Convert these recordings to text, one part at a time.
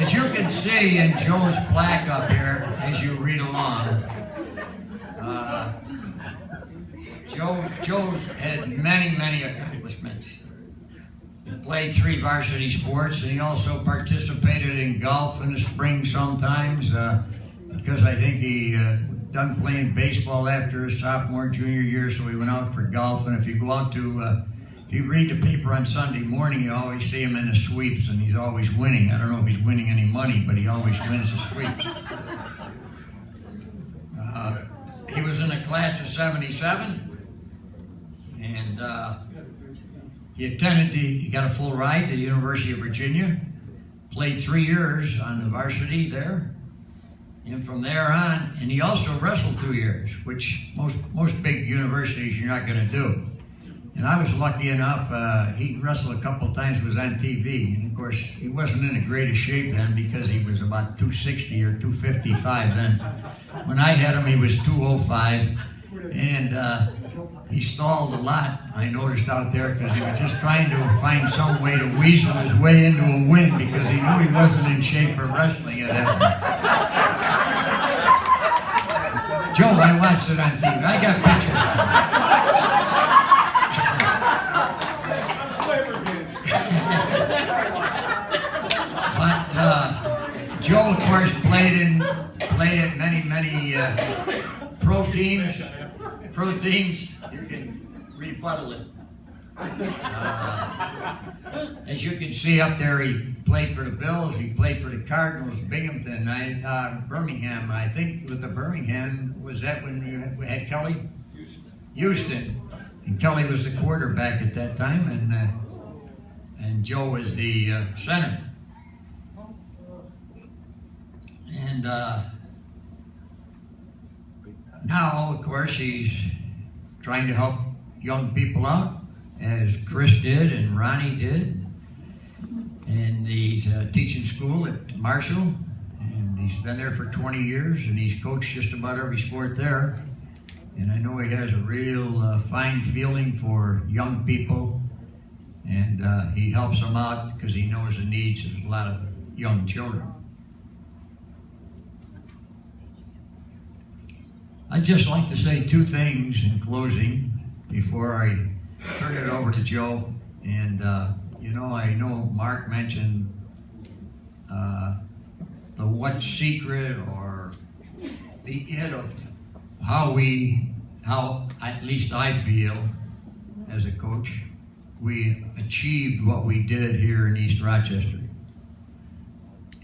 As you can see in Joe's plaque up here, as you read along, Joe's had many accomplishments. He played 3 varsity sports, and he also participated in golf in the spring sometimes, because I think he done playing baseball after his sophomore and junior year, so he went out for golf. And if you go out to, if you read the paper on Sunday morning, you always see him in the sweeps, and he's always winning. I don't know if he's winning any money, but he always wins the sweeps. He was in the class of '77, and he got a full ride to the University of Virginia, played 3 years on the varsity there, and from there on, and he also wrestled 2 years, which most big universities you're not going to do. And I was lucky enough, he wrestled a couple times, was on TV, and of course he wasn't in the greatest shape then because he was about 260 or 255 then. When I had him, he was 205, and he stalled a lot, I noticed out there, because he was just trying to find some way to weasel his way into a win because he knew he wasn't in shape for wrestling at that point. Joe, I watched it on TV. I got pictures of him. But Joe, of course, played at many pro teams. You can rebuttal it. As you can see up there, he played for the Bills, he played for the Cardinals, Binghamton, Birmingham. I think with the Birmingham, was that when we had Kelly? Houston. And Kelly was the quarterback at that time, and Joe was the center. And now, of course, he's trying to help young people out, as Chris did and Ronnie did. And he's teaching school at Marshall, and he's been there for 20 years, and he's coached just about every sport there. And I know he has a real fine feeling for young people, and he helps them out because he knows the needs of a lot of young children. I'd just like to say 2 things in closing before I turn it over to Joe. And you know, I know Mark mentioned the what secret or the it of how at least I feel as a coach, we achieved what we did here in East Rochester.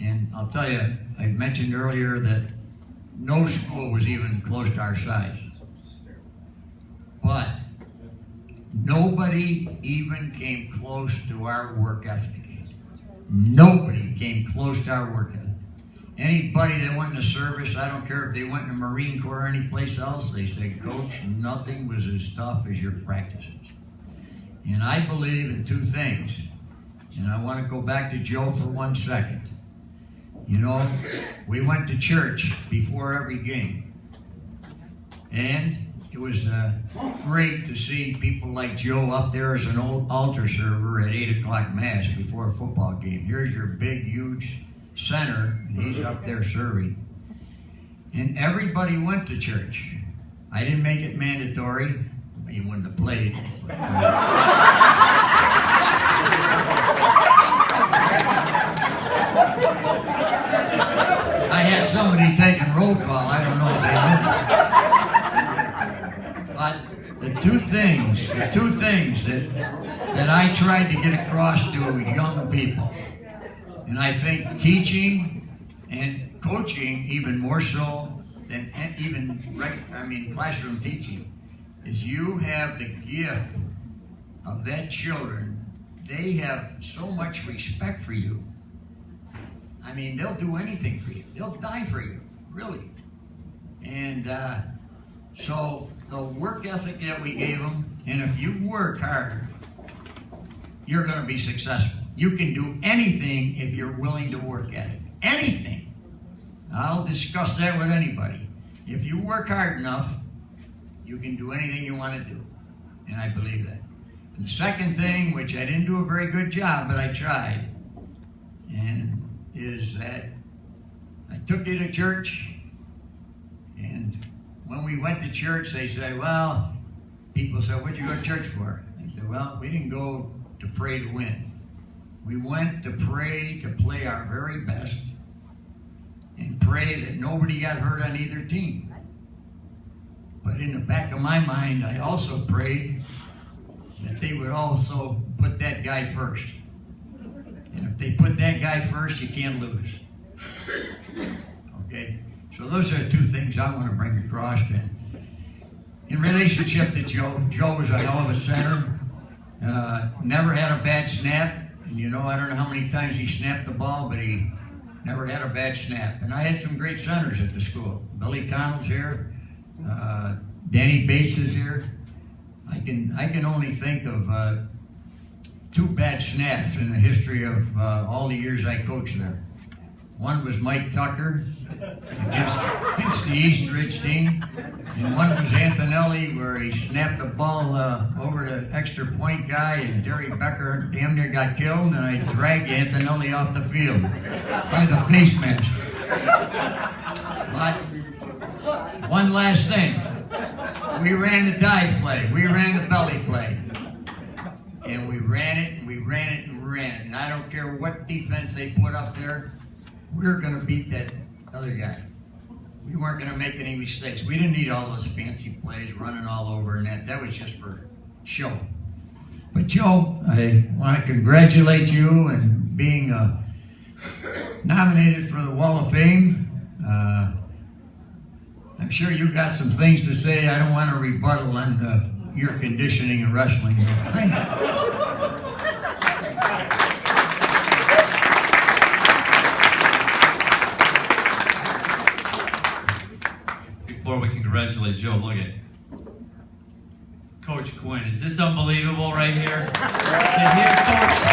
And I'll tell you, I mentioned earlier that no school was even close to our size. But nobody even came close to our work ethic. Nobody came close to our work ethic. Anybody that went in the service, I don't care if they went in the Marine Corps or any place else, they said, Coach, nothing was as tough as your practices. And I believe in 2 things. And I want to go back to Joe for 1 second. You know, we went to church before every game. And it was great to see people like Joe up there as an old altar server at 8 o'clock Mass before a football game. Here's your big, huge center, and he's up there serving. And everybody went to church. I didn't make it mandatory. He wouldn't have played. I had somebody taking roll call. I don't know if they knew. But the two things that I tried to get across to young people, and I think teaching and coaching even more so than classroom teaching, is you have the gift of that children. They have so much respect for you. I mean, they'll do anything for you. They'll die for you, really. And so the work ethic that we gave them, and if you work hard, you're going to be successful. You can do anything if you're willing to work at it. Anything. I'll discuss that with anybody. If you work hard enough, you can do anything you want to do. And I believe that. And the second thing, which I didn't do a very good job, but I tried, and is that I took you to church, and when we went to church, they said, well, people said, what'd you go to church for? I said, well, we didn't go to pray to win. We went to pray to play our very best and pray that nobody got hurt on either team. But in the back of my mind, I also prayed that they would also put that guy first. And if they put that guy first, you can't lose. Okay? So those are the two things I want to bring across. In relationship to Joe, Joe was a hell of a center. Never had a bad snap. And you know, I don't know how many times he snapped the ball, but he never had a bad snap. And I had some great centers at the school. Billy Connell's here. Danny Bates is here. I can only think of 2 bad snaps in the history of all the years I coached there. One was Mike Tucker against the East Ridge team, and one was Antonelli, where he snapped the ball over the extra point guy, and Derry Becker damn near got killed, and I dragged Antonelli off the field by the face mask. But one last thing. We ran the dive play. We ran the belly play. And we ran it, and we ran it, and we ran it. And I don't care what defense they put up there, we're going to beat that other guy. We weren't going to make any mistakes. We didn't need all those fancy plays running all over and that. That was just for show. But Joe, I want to congratulate you on being nominated for the Wall of Fame. I'm sure you got some things to say. I don't want to rebuttal on your conditioning and wrestling. Thanks. Before we congratulate Joe, look at Coach Quinn. Is this unbelievable right here? To hear Coach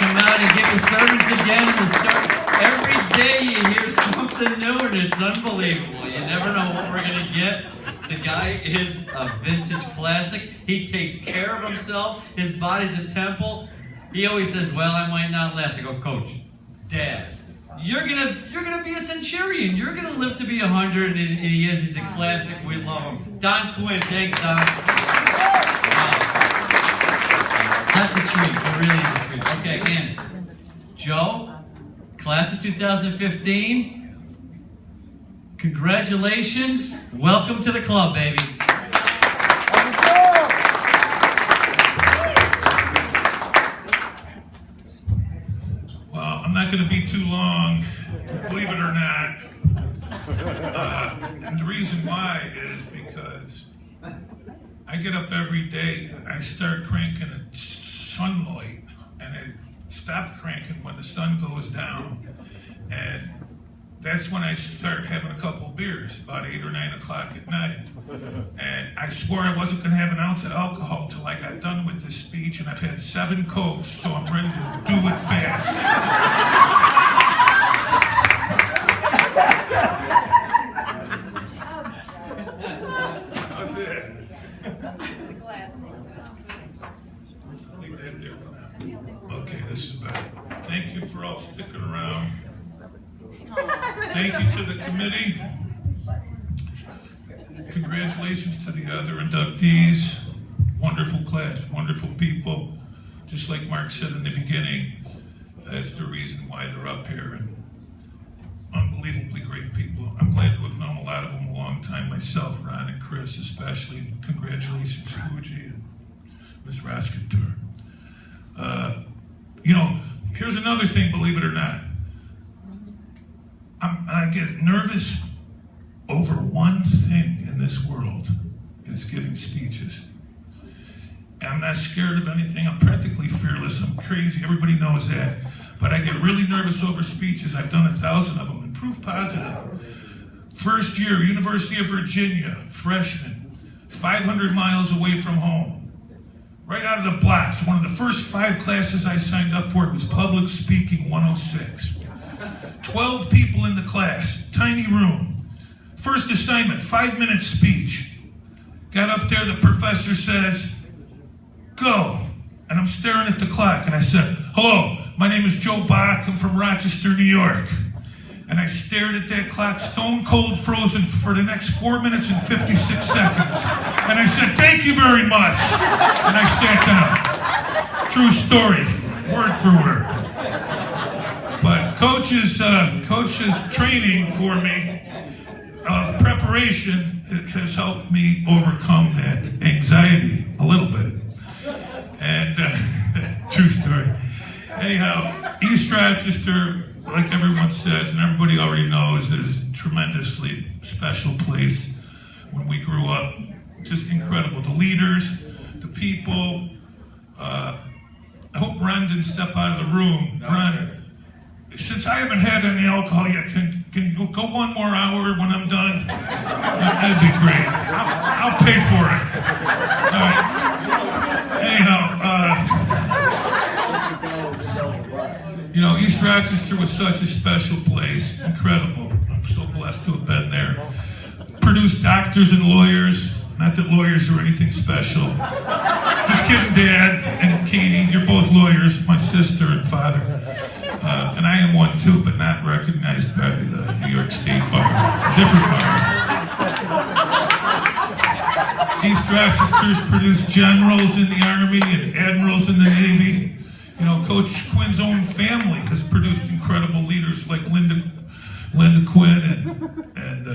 come out and give his sermons again and start every day you hear something new and it's unbelievable. You never know what we're going to get. The guy is a vintage classic. He takes care of himself. His body's a temple. He always says, well, I might not last. I go, Coach, Dad, you're gonna be a centurion. You're gonna live to be 100, and he is. He's a classic. We love him. Don Quinn, thanks, Don. Wow. That's a treat. It really is a treat. Okay, again, Joe, class of 2015. Congratulations. Welcome to the club, baby. Well, I'm not going to be too long, believe it or not. And the reason why is because I get up every day, I start cranking at sunlight, and I stop cranking when the sun goes down. And that's when I start having a couple beers, about 8 or 9 o'clock at night. And I swore I wasn't going to have an ounce of alcohol till I got done with this speech, and I've had 7 Cokes, so I'm ready to do it fast. That's it. Leave that there for now. Okay, this is better. Thank you for all sticking around. Thank you to the committee. Congratulations to the other inductees. Wonderful class, wonderful people. Just like Mark said in the beginning, that's the reason why they're up here. And unbelievably great people. I'm glad to have known a lot of them a long time myself, Ron and Chris especially. Congratulations, Fuji and Ms. Raskatur. You know, here's another thing, believe it or not. I get nervous over one thing in this world, is giving speeches. And I'm not scared of anything. I'm practically fearless. I'm crazy. Everybody knows that. But I get really nervous over speeches. I've done 1,000 of them and proof positive. First year, University of Virginia, freshman, 500 miles away from home. Right out of the blocks, one of the first 5 classes I signed up for was Public Speaking 106. 12 people in the class, tiny room. First assignment, 5-minute speech. Got up there, the professor says, go. And I'm staring at the clock, and I said, hello, my name is Joe Bock. I'm from Rochester, New York. And I stared at that clock, stone cold frozen for the next 4 minutes and 56 seconds. And I said, thank you very much. And I sat down. True story, word for word. But coach's training for me of preparation has helped me overcome that anxiety a little bit. And true story. Anyhow, East Rochester, like everyone says, and everybody already knows, is a tremendously special place. When we grew up, just incredible. The leaders, the people. I hope Ron didn't step out of the room. Ron, since I haven't had any alcohol yet, can you go 1 more hour when I'm done? That'd be great. I'll pay for it. All right. Anyhow, East Rochester was such a special place. Incredible. I'm so blessed to have been there. Produced doctors and lawyers. Not that lawyers are anything special. Just kidding, Dad and Katie. You're both lawyers, my sister and father. And I am one too, but not recognized by the New York State Bar. A different bar. East Rochester's produced generals in the Army and admirals in the Navy. Coach Quinn's own family has produced incredible leaders like Linda Quinn and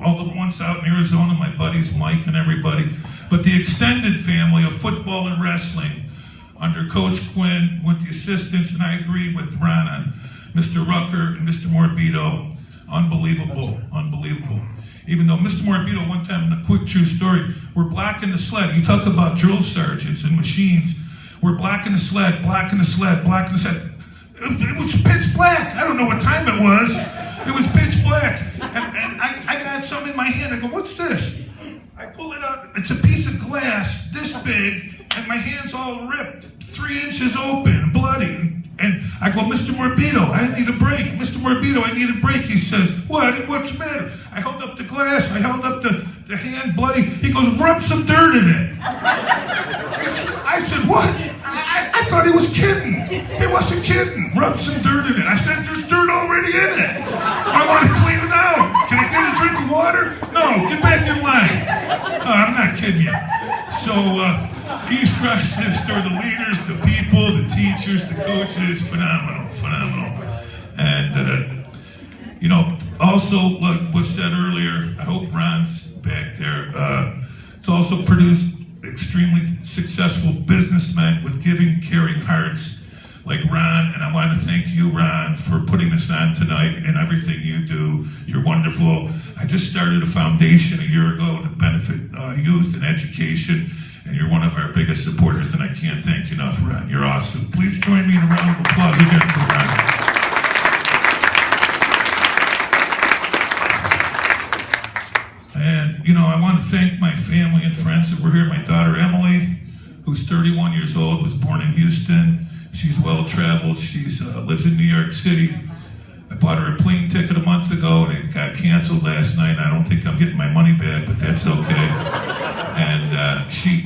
all the ones out in Arizona, my buddies Mike and everybody. But the extended family of football and wrestling under Coach Quinn with the assistants, and I agree with Ron on Mr. Rucker and Mr. Morbido. Unbelievable. Even though Mr. Morbido, one time, in a quick true story, we're blocking the sled. You talk about drill sergeants and machines. We're blocking the sled. It was pitch black. I don't know what time it was. It was pitch black. And I got some in my hand. I go, what's this? I pull it out. It's a piece of glass this big, and my hand's all ripped, 3 inches open, bloody. And I go, Mr. Morbido, I need a break. Mr. Morbido, I need a break. He says, what's the matter? I held up the glass. I held up the hand bloody. He goes, rub some dirt in it. I said, what? I thought he was kidding. He wasn't kidding. Rub some dirt in it. I said, there's dirt already in it. I want to clean it out. Can I get a drink of water? No, get back in line. I'm not kidding you. So, East Rochester, the leaders, the people, the teachers, the coaches, phenomenal. And, also, like was said earlier, I hope Ron's back there. It's also produced extremely successful businessmen with giving, caring hearts like Ron. And I want to thank you, Ron, for putting this on tonight and everything you do. You're wonderful. I just started a foundation a year ago to benefit youth and education. And you're one of our biggest supporters, and I can't thank you enough, Ron. You're awesome. Please join me in a round of applause again for Ron. And, I want to thank my family and friends that were here. My daughter, Emily, who's 31 years old, was born in Houston. She's well-traveled. She's lives in New York City. I bought her a plane ticket a month ago, and it got canceled last night. I don't think I'm getting my money back, but that's okay. And she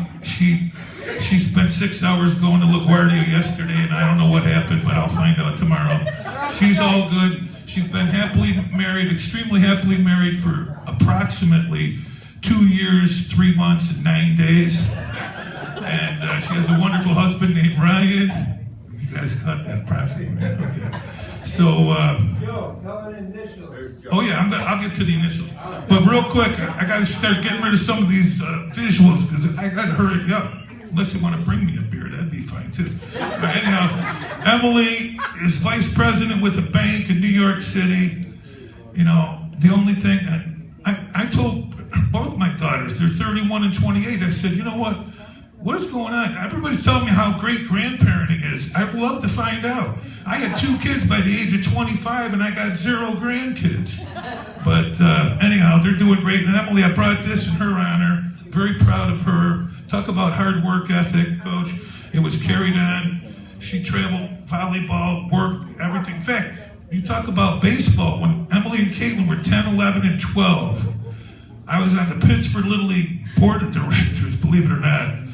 spent 6 hours going to LaGuardia yesterday, and I don't know what happened, but I'll find out tomorrow. She's all good. She's been happily married, extremely happily married for approximately 2 years, 3 months, and 9 days. And she has a wonderful husband named Ryan. You guys caught that approximately, okay. So, Joe, tell an initial. oh yeah, I'll get to the initials. But real quick, I got to start getting rid of some of these visuals because I got to hurry up. Unless you want to bring me a beer, that'd be fine too. But anyhow, Emily is vice president with a bank in New York City. The only thing I told both my daughters, they're 31 and 28. I said, you know what? What is going on? Everybody's telling me how great grandparenting is. I'd love to find out. I had 2 kids by the age of 25, and I got 0 grandkids. But anyhow, they're doing great. And Emily, I brought this in her honor. Very proud of her. Talk about hard work ethic, Coach. It was carried on. She traveled, volleyball, work, everything. In fact, you talk about baseball. When Emily and Caitlin were 10, 11, and 12, I was on the Pittsburgh Little League board of directors, believe it or not.